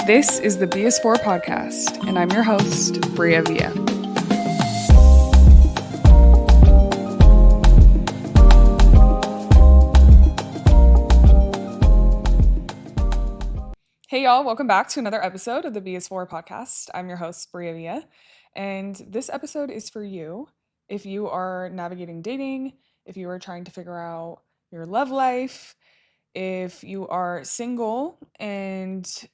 This is the BS4 podcast, and I'm your host, Bria Villa. Hey y'all, welcome back to another episode of the BS4 podcast. I'm your host, Bria Villa, and this episode is for you if you are navigating dating, if you are trying to figure out your love life, if you are single and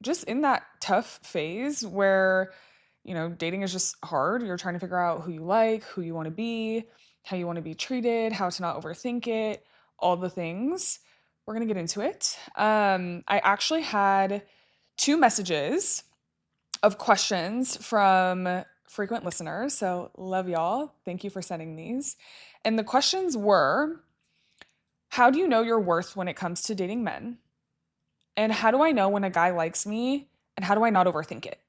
just in that tough phase where, dating is just hard. You're trying to figure out who you like, who you want to be, how you want to be treated, how to not overthink it, all the things. We're going to get into it. I actually had 2 messages of questions from frequent listeners. So love y'all. Thank you for sending these. And the questions were, how do you know your worth when it comes to dating men? And how do I know when a guy likes me? And how do I not overthink it?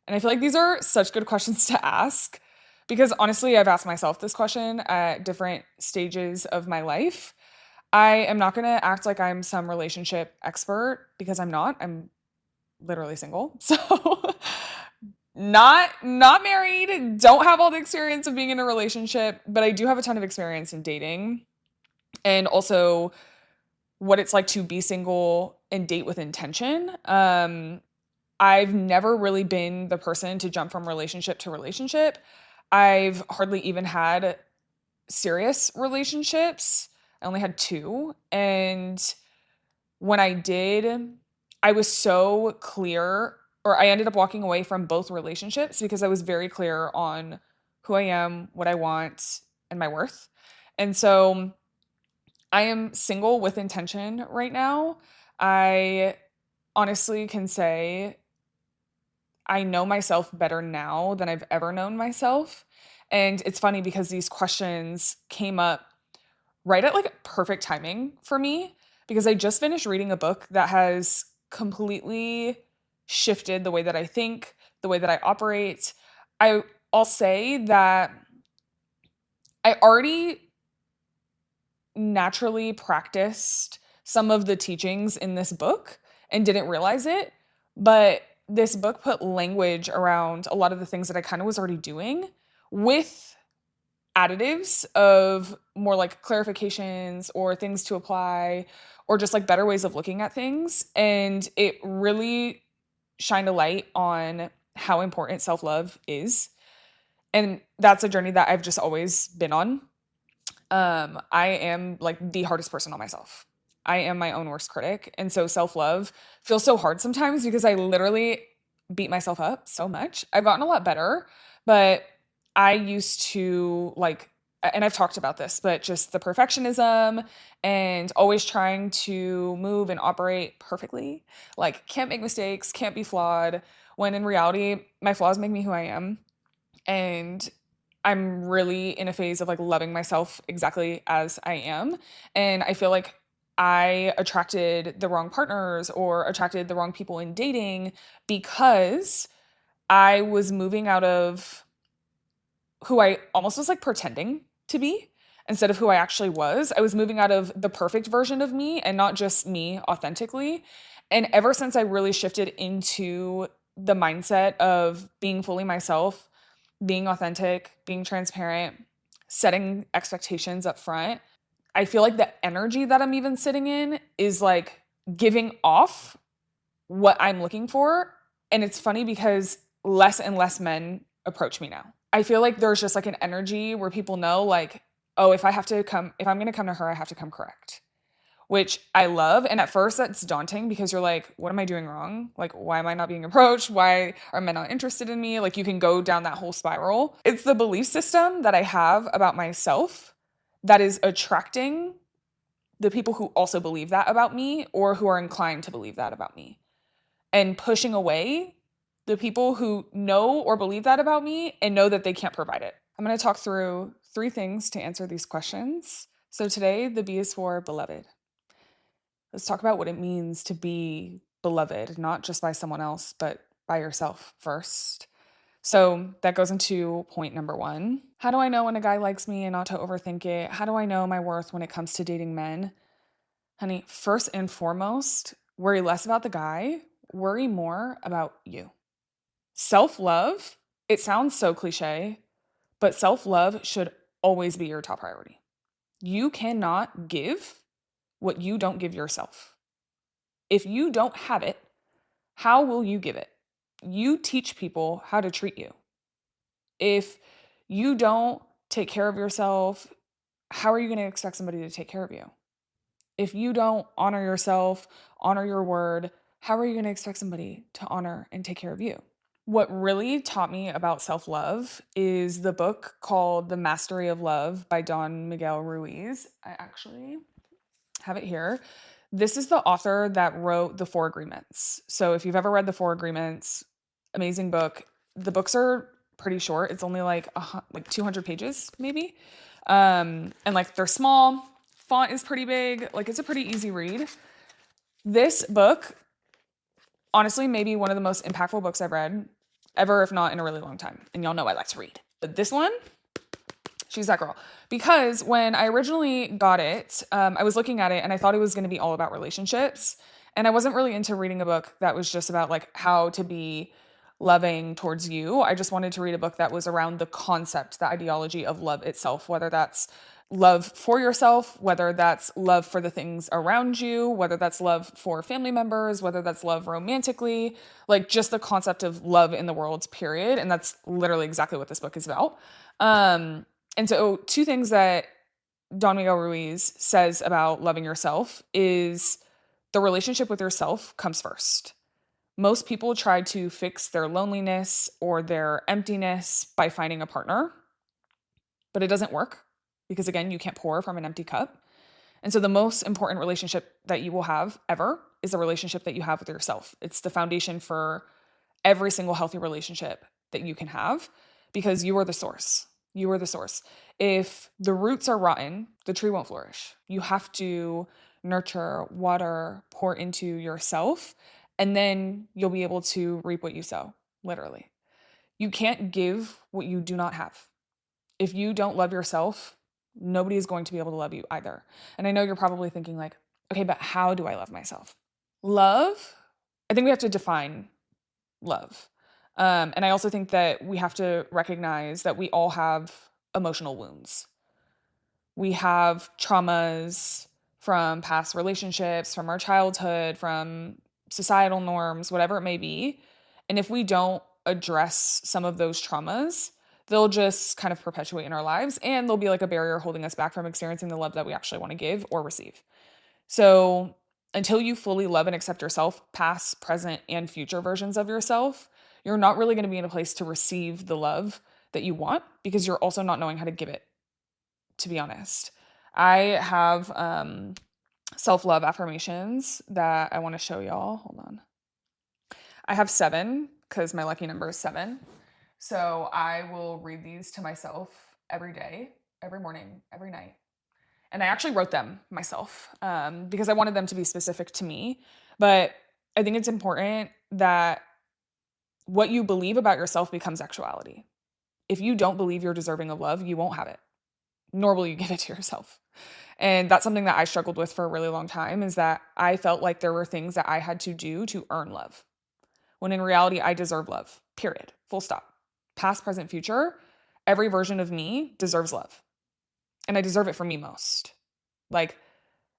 And I feel like these are such good questions to ask because honestly, I've asked myself this question at different stages of my life. I am not going to act like I'm some relationship expert because I'm not. I'm literally single. So not married, don't have all the experience of being in a relationship, but I do have a ton of experience in dating and also what it's like to be single and date with intention. I've never really been the person to jump from relationship to relationship. I've hardly even had serious relationships. I only had 2. And when I did, I was so clear, or I ended up walking away from both relationships because I was very clear on who I am, what I want, and my worth. And so I am single with intention right now. I honestly can say I know myself better now than I've ever known myself. And it's funny because these questions came up right at like perfect timing for me because I just finished reading a book that has completely shifted the way that I think, the way that I operate. I'll say that I already naturally practiced some of the teachings in this book and didn't realize it, but this book put language around a lot of the things that I kind of was already doing with additives of more like clarifications or things to apply or just like better ways of looking at things. And it really shined a light on how important self-love is. And that's a journey that I've just always been on. I am like the hardest person on myself. I am my own worst critic. And so self-love feels so hard sometimes because I literally beat myself up so much. I've gotten a lot better, but I used to and I've talked about this, but just the perfectionism and always trying to move and operate perfectly, like can't make mistakes, can't be flawed, when in reality, my flaws make me who I am. And I'm really in a phase of like loving myself exactly as I am. And I feel like I attracted the wrong partners or attracted the wrong people in dating because I was moving out of who I almost was like pretending to be instead of who I actually was. I was moving out of the perfect version of me and not just me authentically. And ever since I really shifted into the mindset of being fully myself, being authentic, being transparent, setting expectations up front, I feel like the energy that I'm even sitting in is like giving off what I'm looking for. And it's funny because less and less men approach me now. I feel like there's just like an energy where people know like, oh, if I'm going to come to her, I have to come correct, which I love. And at first that's daunting because you're like, what am I doing wrong? Like, why am I not being approached? Why are men not interested in me? Like you can go down that whole spiral. It's the belief system that I have about myself that is attracting the people who also believe that about me or who are inclined to believe that about me, and pushing away the people who know or believe that about me and know that they can't provide it. I'm going to talk through 3 things to answer these questions. So today, the B is for beloved. Let's talk about what it means to be beloved, not just by someone else, but by yourself first. So that goes into point number 1. How do I know when a guy likes me and not to overthink it? How do I know my worth when it comes to dating men? Honey, first and foremost, worry less about the guy, worry more about you. Self-love, it sounds so cliche, but self-love should always be your top priority. You cannot give what you don't give yourself. If you don't have it, how will you give it? You teach people how to treat you. If you don't take care of yourself, how are you going to expect somebody to take care of you? If you don't honor yourself, honor your word, how are you going to expect somebody to honor and take care of you? What really taught me about self-love is the book called The Mastery of Love by Don Miguel Ruiz. I actually have it here. This is the author that wrote The Four Agreements. So if you've ever read The Four Agreements, amazing book. The books are pretty short. It's only like 200 pages maybe. And like they're small. Font is pretty big. Like it's a pretty easy read. This book, honestly, maybe one of the most impactful books I've read ever, if not in a really long time. And y'all know I like to read. But this one, she's that girl. Because when I originally got it, I was looking at it and I thought it was going to be all about relationships. And I wasn't really into reading a book that was just about like how to be loving towards you. I just wanted to read a book that was around the concept, the ideology of love itself, whether that's love for yourself, whether that's love for the things around you, whether that's love for family members, whether that's love romantically, like just the concept of love in the world, period. And that's literally exactly what this book is about. And so two things that Don Miguel Ruiz says about loving yourself is the relationship with yourself comes first. Most people try to fix their loneliness or their emptiness by finding a partner, but it doesn't work because, again, you can't pour from an empty cup. And so the most important relationship that you will have ever is the relationship that you have with yourself. It's the foundation for every single healthy relationship that you can have because you are the source. You are the source. If the roots are rotten, the tree won't flourish. You have to nurture, water, pour into yourself, and then you'll be able to reap what you sow, literally. You can't give what you do not have. If you don't love yourself, nobody is going to be able to love you either. And I know you're probably thinking like, okay, but how do I love myself? Love, I think we have to define love. And I also think that we have to recognize that we all have emotional wounds. We have traumas from past relationships, from our childhood, from societal norms, whatever it may be. And if we don't address some of those traumas, they'll just kind of perpetuate in our lives and they'll be like a barrier holding us back from experiencing the love that we actually want to give or receive. So until you fully love and accept yourself, past, present, and future versions of yourself, you're not really going to be in a place to receive the love that you want because you're also not knowing how to give it, to be honest. I have self-love affirmations that I want to show y'all. Hold on. I have 7 because my lucky number is 7. So I will read these to myself every day, every morning, every night. And I actually wrote them myself because I wanted them to be specific to me. But I think it's important that what you believe about yourself becomes actuality. If you don't believe you're deserving of love, you won't have it, nor will you give it to yourself. And that's something that I struggled with for a really long time is that I felt like there were things that I had to do to earn love. When in reality, I deserve love, period, full stop. Past, present, future, every version of me deserves love. And I deserve it for me most. Like,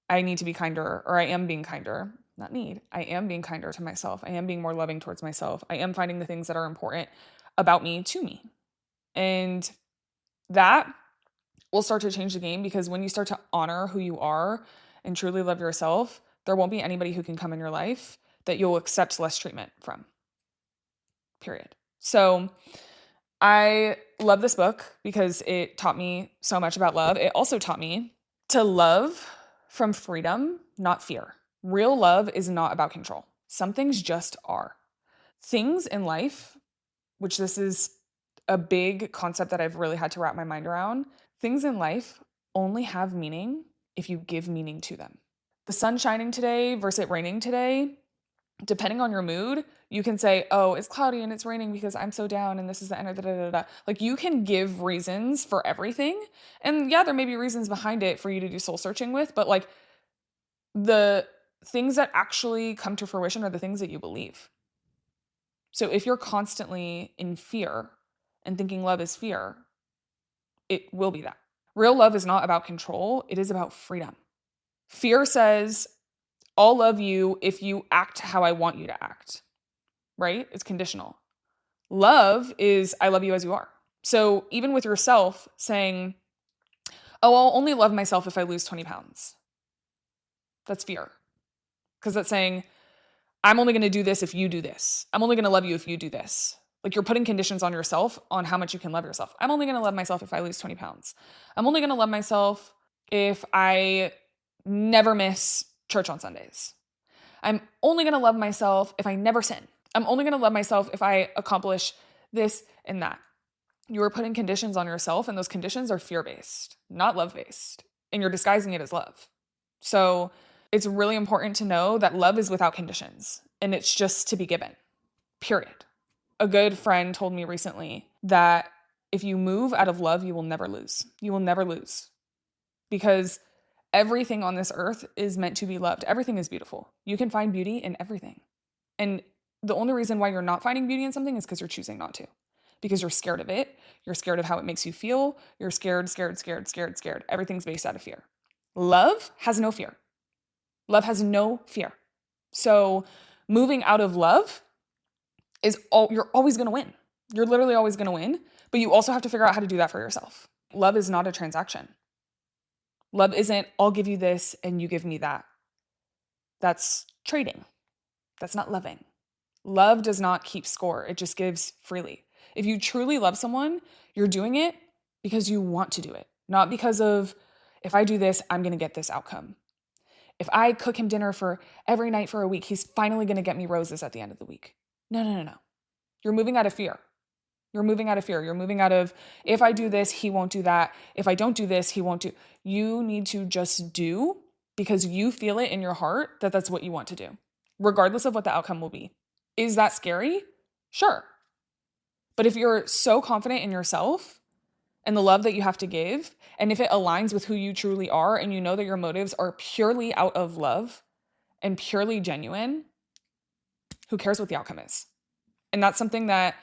I need to be kinder, or I am being kinder. Not need. I am being kinder to myself. I am being more loving towards myself. I am finding the things that are important about me to me. And that will start to change the game because when you start to honor who you are and truly love yourself, there won't be anybody who can come in your life that you'll accept less treatment from. Period. So I love this book because it taught me so much about love. It also taught me to love from freedom, not fear. Real love is not about control. Some things just are. Things in life, which this is a big concept that I've really had to wrap my mind around, things in life only have meaning if you give meaning to them. The sun shining today versus it raining today, depending on your mood, you can say, oh, it's cloudy and it's raining because I'm so down and this is the end of da. Like you can give reasons for everything. And yeah, there may be reasons behind it for you to do soul searching with, but like the things that actually come to fruition are the things that you believe. So if you're constantly in fear and thinking love is fear, it will be that. Real love is not about control, it is about freedom. Fear says, I'll love you if you act how I want you to act, right? It's conditional. Love is, I love you as you are. So even with yourself saying, oh, I'll only love myself if I lose 20 pounds. That's fear. Because that's saying, I'm only going to do this if you do this. I'm only going to love you if you do this. Like, you're putting conditions on yourself on how much you can love yourself. I'm only going to love myself if I lose 20 pounds. I'm only going to love myself if I never miss church on Sundays. I'm only going to love myself if I never sin. I'm only going to love myself if I accomplish this and that. You are putting conditions on yourself, and those conditions are fear-based, not love-based. And you're disguising it as love. So it's really important to know that love is without conditions, and it's just to be given, period. A good friend told me recently that if you move out of love, you will never lose. You will never lose. Because everything on this earth is meant to be loved. Everything is beautiful. You can find beauty in everything. And the only reason why you're not finding beauty in something is because you're choosing not to. Because you're scared of it. You're scared of how it makes you feel. You're scared. Everything's based out of fear. Love has no fear. Love has no fear. So moving out of love you're always going to win. You're literally always going to win. But you also have to figure out how to do that for yourself. Love is not a transaction. Love isn't, I'll give you this and you give me that. That's trading. That's not loving. Love does not keep score. It just gives freely. If you truly love someone, you're doing it because you want to do it, not because of, if I do this, I'm going to get this outcome. If I cook him dinner for every night for a week, he's finally going to get me roses at the end of the week. No. You're moving out of fear. You're moving out of, if I do this, he won't do that. If I don't do this, he won't do. You need to just do because you feel it in your heart that that's what you want to do, regardless of what the outcome will be. Is that scary? Sure. But if you're so confident in yourself and the love that you have to give, and if it aligns with who you truly are and you know that your motives are purely out of love and purely genuine, who cares what the outcome is? And that's something that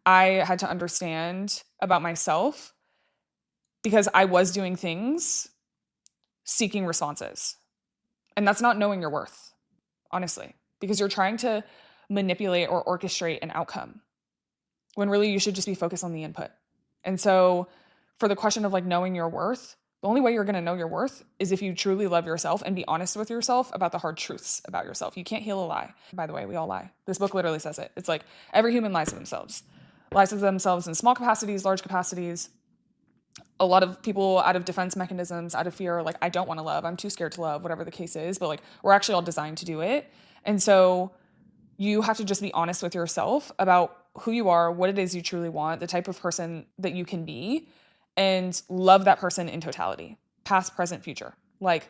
I had to understand about myself because I was doing things seeking responses. And that's not knowing your worth, honestly, because you're trying to manipulate or orchestrate an outcome when really you should just be focused on the input. And so for the question of like knowing your worth, the only way you're going to know your worth is if you truly love yourself and be honest with yourself about the hard truths about yourself. You can't heal a lie. By the way, we all lie. This book literally says it. It's like every human lies to themselves. Lies to themselves in small capacities, large capacities. A lot of people out of defense mechanisms, out of fear, are like, I don't want to love. I'm too scared to love, whatever the case is. But like, we're actually all designed to do it. And so you have to just be honest with yourself about who you are, what it is you truly want, the type of person that you can be, and love that person in totality, past, present, future. Like,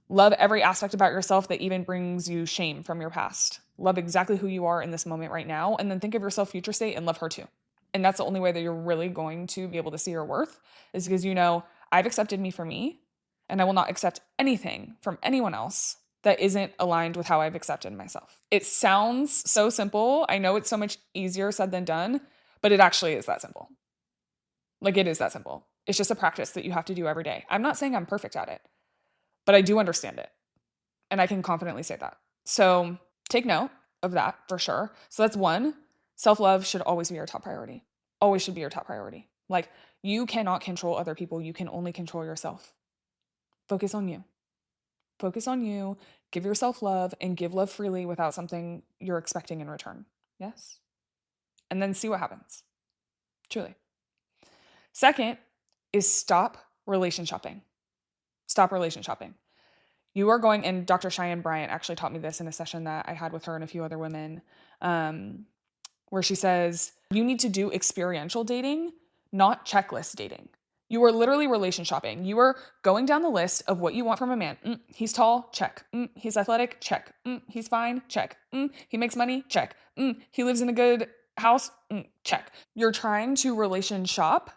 love every aspect about yourself that even brings you shame from your past. Love exactly who you are in this moment right now, and then think of yourself future state and love her too. And that's the only way that you're really going to be able to see your worth, is because you know, I've accepted me for me, and I will not accept anything from anyone else that isn't aligned with how I've accepted myself. It sounds so simple. I know it's so much easier said than done, but it actually is that simple. Like, it is that simple. It's just a practice that you have to do every day. I'm not saying I'm perfect at it, but I do understand it. And I can confidently say that. So take note of that for sure. So that's one. Self-love should always be your top priority. Always should be your top priority. Like, you cannot control other people. You can only control yourself. Focus on you. Focus on you. Give yourself love and give love freely without something you're expecting in return. Yes? And then see what happens. Truly. Second is stop relation shopping. Stop relation shopping. You are going, and Dr. Cheyenne Bryant actually taught me this in a session that I had with her and a few other women, where she says, you need to do experiential dating, not checklist dating. You are literally relation shopping. You are going down the list of what you want from a man. He's tall, check. He's athletic, check. He's fine, check. He makes money, check. He lives in a good house, check. You're trying to relation shop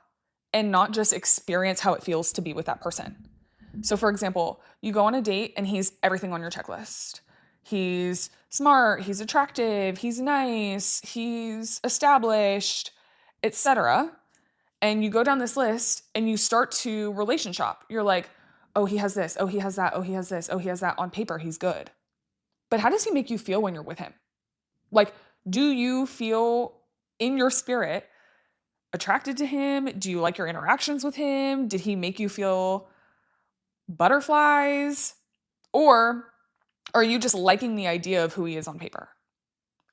and not just experience how it feels to be with that person. So for example, you go on a date and he's everything on your checklist. He's smart, he's attractive, he's nice, he's established, etc. And you go down this list and you start to relation shop. You're like, oh, he has this, oh, he has that, oh, he has this, oh, he has that. On paper, he's good. But how does he make you feel when you're with him? Like, do you feel in your spirit attracted to him? Do you like your interactions with him? Did he make you feel butterflies? Or are you just liking the idea of who he is on paper?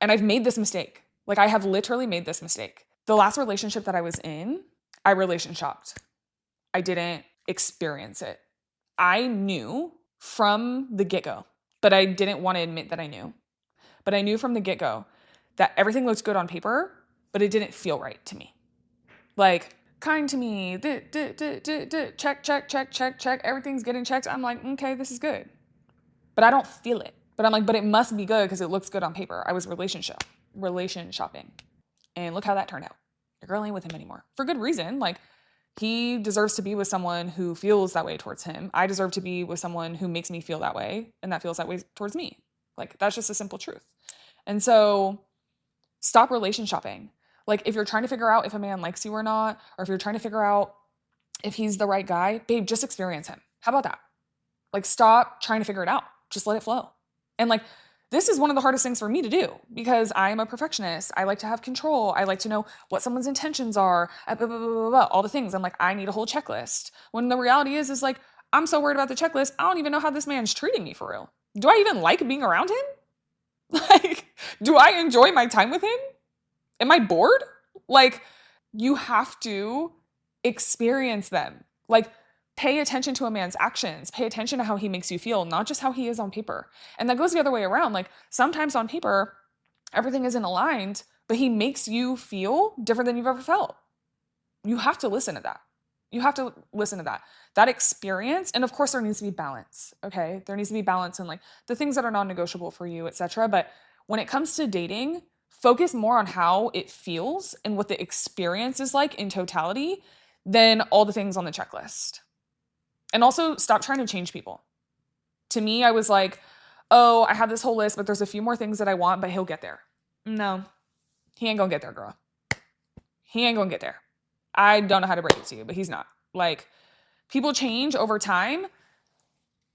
And I've made this mistake. Like, I have literally made this mistake. The last relationship that I was in, I relation shopped. I didn't experience it. I knew from the get-go, but I didn't want to admit that I knew. But I knew from the get-go that everything looked good on paper, but it didn't feel right to me. Like, kind to me, check, check, check, check, check, everything's getting checked. I'm like, okay, this is good. But I don't feel it. But I'm like, but it must be good because it looks good on paper. I was relation shopping. And look how that turned out. Your girl ain't with him anymore. For good reason. Like, he deserves to be with someone who feels that way towards him. I deserve to be with someone who makes me feel that way, and that feels that way towards me. Like, that's just a simple truth. And so stop relation shopping. Like, if you're trying to figure out if a man likes you or not, or if you're trying to figure out if he's the right guy, babe, just experience him. How about that? Like, stop trying to figure it out. Just let it flow. And like, this is one of the hardest things for me to do because I am a perfectionist. I like to have control. I like to know what someone's intentions are, blah, blah, blah, blah, blah, all the things. I'm like, I need a whole checklist. When the reality is like, I'm so worried about the checklist, I don't even know how this man's treating me for real. Do I even like being around him? Like, do I enjoy my time with him? Am I bored? Like, you have to experience them. Like, pay attention to a man's actions. Pay attention to how he makes you feel, not just how he is on paper. And that goes the other way around. Like, sometimes on paper, everything isn't aligned, but he makes you feel different than you've ever felt. You have to listen to that. You have to listen to that. That experience, and of course there needs to be balance, okay? There needs to be balance in like the things that are non-negotiable for you, etc. But when it comes to dating, focus more on how it feels and what the experience is like in totality than all the things on the checklist. And also stop trying to change people. To me, I was like, oh, I have this whole list, but there's a few more things that I want, but he'll get there. No, he ain't gonna get there, girl. He ain't gonna get there. I don't know how to break it to you, but he's not. Like, people change over time,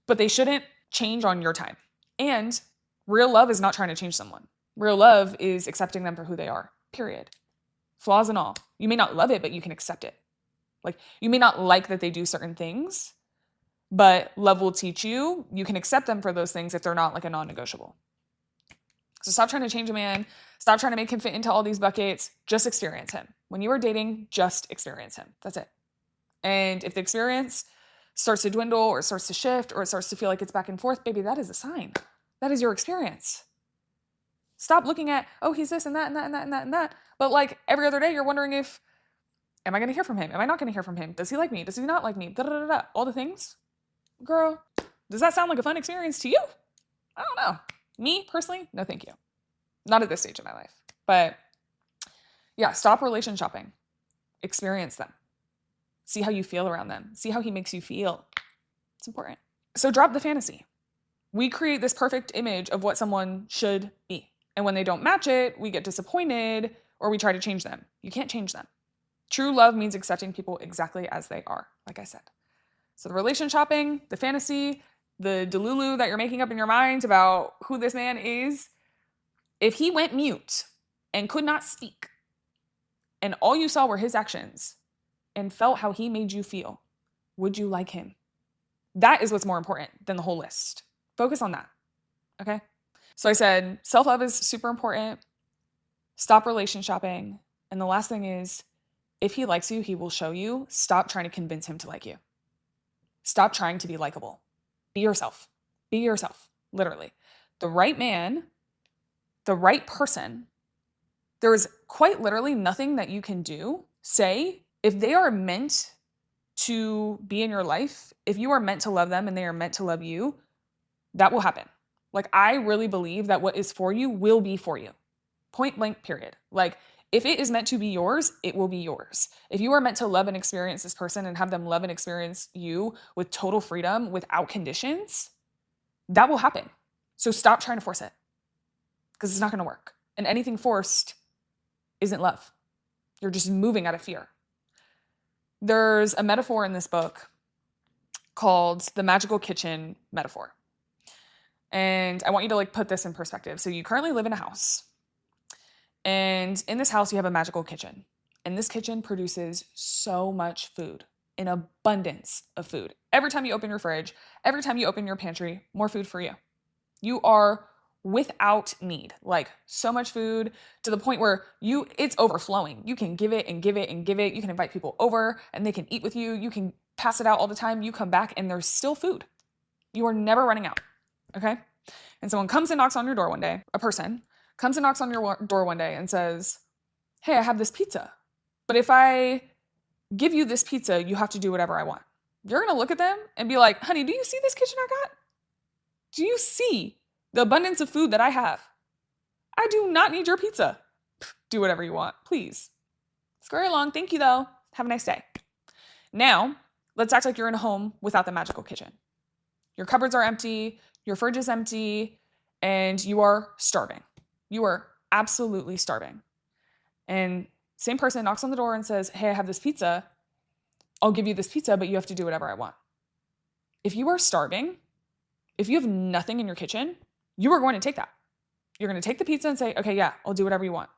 but they shouldn't change on your time. And real love is not trying to change someone. Real love is accepting them for who they are, period. Flaws and all. You may not love it, but you can accept it. Like, you may not like that they do certain things, but love will teach you. You can accept them for those things if they're not like a non-negotiable. So stop trying to change a man. Stop trying to make him fit into all these buckets. Just experience him. When you are dating, just experience him. That's it. And if the experience starts to dwindle or starts to shift or it starts to feel like it's back and forth, baby, that is a sign. That is your experience. Stop looking at, oh, he's this and that and that and that and that and that. But like every other day, you're wondering if, am I going to hear from him? Am I not going to hear from him? Does he like me? Does he not like me? Da, da, da, da. All the things. Girl, does that sound like a fun experience to you? I don't know. Me, personally, no thank you. Not at this stage of my life. But yeah, stop relation shopping. Experience them. See how you feel around them. See how he makes you feel. It's important. So drop the fantasy. We create this perfect image of what someone should be. And when they don't match it, we get disappointed or we try to change them. You can't change them. True love means accepting people exactly as they are, like I said. So the relation shopping, the fantasy, the delulu that you're making up in your mind about who this man is, if he went mute and could not speak, and all you saw were his actions and felt how he made you feel, would you like him? That is what's more important than the whole list. Focus on that, okay? So I said self-love is super important. Stop relation shopping. And the last thing is, if he likes you, he will show you. Stop trying to convince him to like you. Stop trying to be likable. Be yourself. Be yourself, literally. The right man, the right person, there is quite literally nothing that you can do, say, if they are meant to be in your life, if you are meant to love them and they are meant to love you, that will happen. Like, I really believe that what is for you will be for you. Point blank, period. Like, if it is meant to be yours, it will be yours. If you are meant to love and experience this person and have them love and experience you with total freedom, without conditions, that will happen. So stop trying to force it because it's not going to work. And anything forced isn't love. You're just moving out of fear. There's a metaphor in this book called the magical kitchen metaphor. And I want you to like put this in perspective. So you currently live in a house. And in this house, you have a magical kitchen. And this kitchen produces so much food, an abundance of food. Every time you open your fridge, every time you open your pantry, more food for you. You are without need, like so much food to the point where it's overflowing. You can give it and give it and give it. You can invite people over and they can eat with you. You can pass it out all the time. You come back and there's still food. You are never running out, okay? And someone comes and knocks on your door one day, a person comes and knocks on your door one day and says, hey, I have this pizza, but if I give you this pizza, you have to do whatever I want. You're gonna look at them and be like, honey, do you see this kitchen I got? Do you see the abundance of food that I have? I do not need your pizza. Do whatever you want, please. Scurry along, thank you though. Have a nice day. Now, let's act like you're in a home without the magical kitchen. Your cupboards are empty, your fridge is empty, and you are starving. You are absolutely starving. And same person knocks on the door and says, hey, I have this pizza. I'll give you this pizza, but you have to do whatever I want. If you are starving, if you have nothing in your kitchen, you are going to take that. You're going to take the pizza and say, okay, yeah, I'll do whatever you want.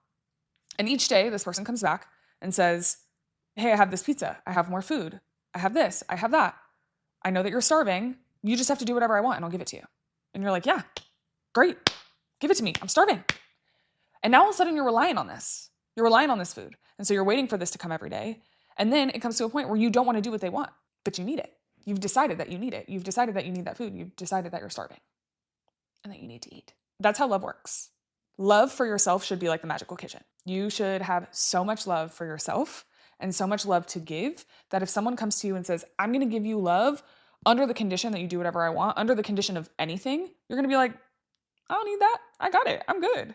And each day, this person comes back and says, hey, I have this pizza. I have more food. I have this. I have that. I know that you're starving. You just have to do whatever I want and I'll give it to you. And you're like, yeah, great. Give it to me. I'm starving. And now all of a sudden you're relying on this. You're relying on this food. And so you're waiting for this to come every day. And then it comes to a point where you don't want to do what they want, but you need it. You've decided that you need it. You've decided that you need that food. You've decided that you're starving and that you need to eat. That's how love works. Love for yourself should be like the magical kitchen. You should have so much love for yourself and so much love to give that if someone comes to you and says, I'm going to give you love under the condition that you do whatever I want, under the condition of anything, you're going to be like, I don't need that. I got it. I'm good.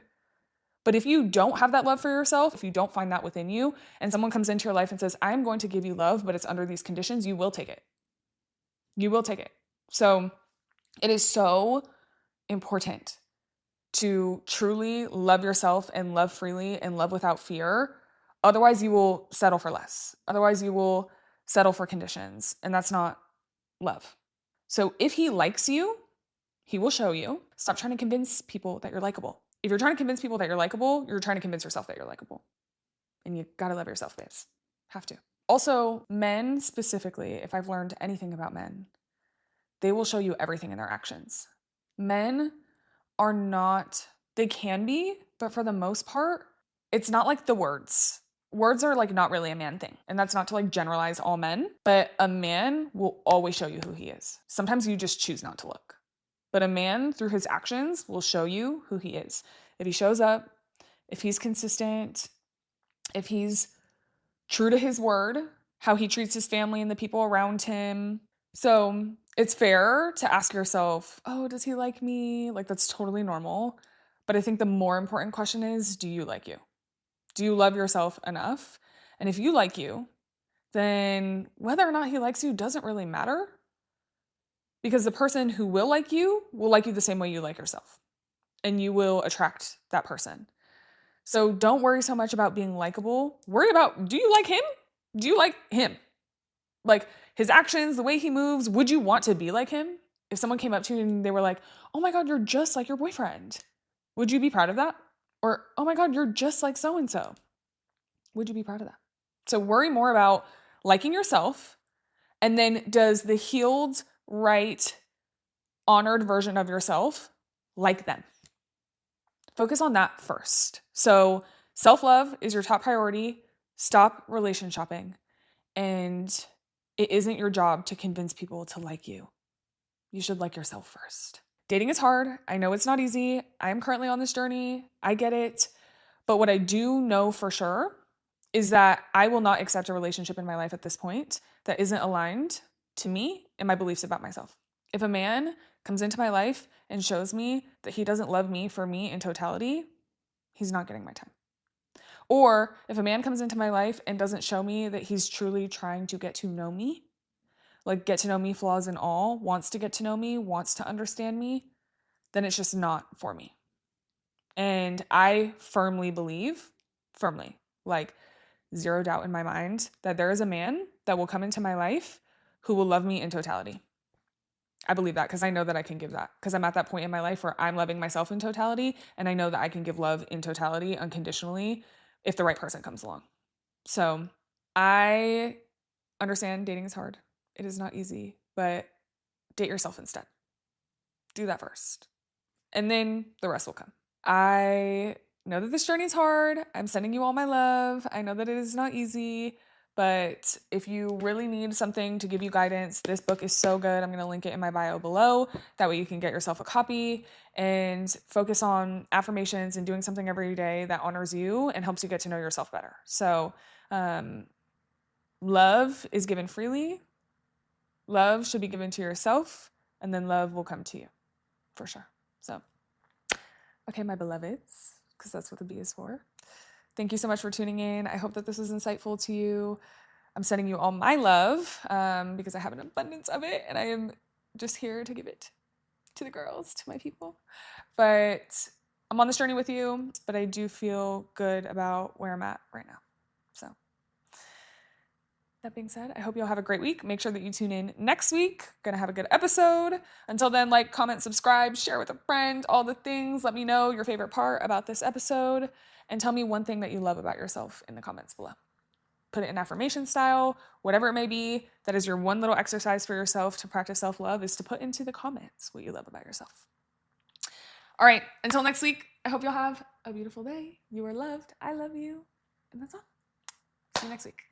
But if you don't have that love for yourself, if you don't find that within you, and someone comes into your life and says, I'm going to give you love, but it's under these conditions, you will take it. You will take it. So it is so important to truly love yourself and love freely and love without fear. Otherwise, you will settle for less. Otherwise, you will settle for conditions. And that's not love. So if he likes you, he will show you. Stop trying to convince people that you're likable. If you're trying to convince people that you're likable, you're trying to convince yourself that you're likable. And you gotta love yourself, babes. Have to. Also, men specifically, if I've learned anything about men, they will show you everything in their actions. Men are not, they can be, but for the most part, it's not like the words. Words are like not really a man thing. And that's not to like generalize all men, but a man will always show you who he is. Sometimes you just choose not to look. But a man, through his actions, will show you who he is. If he shows up, if he's consistent, if he's true to his word, how he treats his family and the people around him. So it's fair to ask yourself, oh, does he like me? Like, that's totally normal. But I think the more important question is, do you like you? Do you love yourself enough? And if you like you, then whether or not he likes you doesn't really matter. Because the person who will like you the same way you like yourself. And you will attract that person. So don't worry so much about being likable. Worry about, do you like him? Do you like him? Like his actions, the way he moves, would you want to be like him? If someone came up to you and they were like, oh my God, you're just like your boyfriend. Would you be proud of that? Or, oh my God, you're just like so-and-so. Would you be proud of that? So worry more about liking yourself. And then does the healed, right, honored version of yourself like them? Focus on that first. So self-love is your top priority. Stop relation shopping. And it isn't your job to convince people to like you. You should like yourself first. Dating is hard. I know it's not easy. I'm currently on this journey. I get it. But what I do know for sure is that I will not accept a relationship in my life at this point that isn't aligned to me and my beliefs about myself. If a man comes into my life and shows me that he doesn't love me for me in totality, he's not getting my time. Or if a man comes into my life and doesn't show me that he's truly trying to get to know me, like get to know me flaws and all, wants to get to know me, wants to understand me, then it's just not for me. And I firmly believe, like zero doubt in my mind, that there is a man that will come into my life who will love me in totality. I believe that because I know that I can give that, because I'm at that point in my life where I'm loving myself in totality, and I know that I can give love in totality unconditionally if the right person comes along. So I understand dating is hard. It is not easy, but date yourself instead. Do that first, and then the rest will come. I know that this journey is hard. I'm sending you all my love. I know that it is not easy, but if you really need something to give you guidance, this book is so good. I'm going to link it in my bio below. That way you can get yourself a copy and focus on affirmations and doing something every day that honors you and helps you get to know yourself better. So, love is given freely. Love should be given to yourself, and then love will come to you for sure. So, okay, my beloveds, because that's what the B is for. Thank you so much for tuning in. I hope that this was insightful to you. I'm sending you all my love because I have an abundance of it, and I am just here to give it to the girls, to my people. But I'm on this journey with you, but I do feel good about where I'm at right now. So that being said, I hope you all have a great week. Make sure that you tune in next week. Gonna have a good episode. Until then, like, comment, subscribe, share with a friend, all the things. Let me know your favorite part about this episode, and tell me one thing that you love about yourself in the comments below. Put it in affirmation style, whatever it may be. That is your one little exercise for yourself to practice self-love, is to put into the comments what you love about yourself. All right, until next week, I hope you'll have a beautiful day. You are loved. I love you. And that's all. See you next week.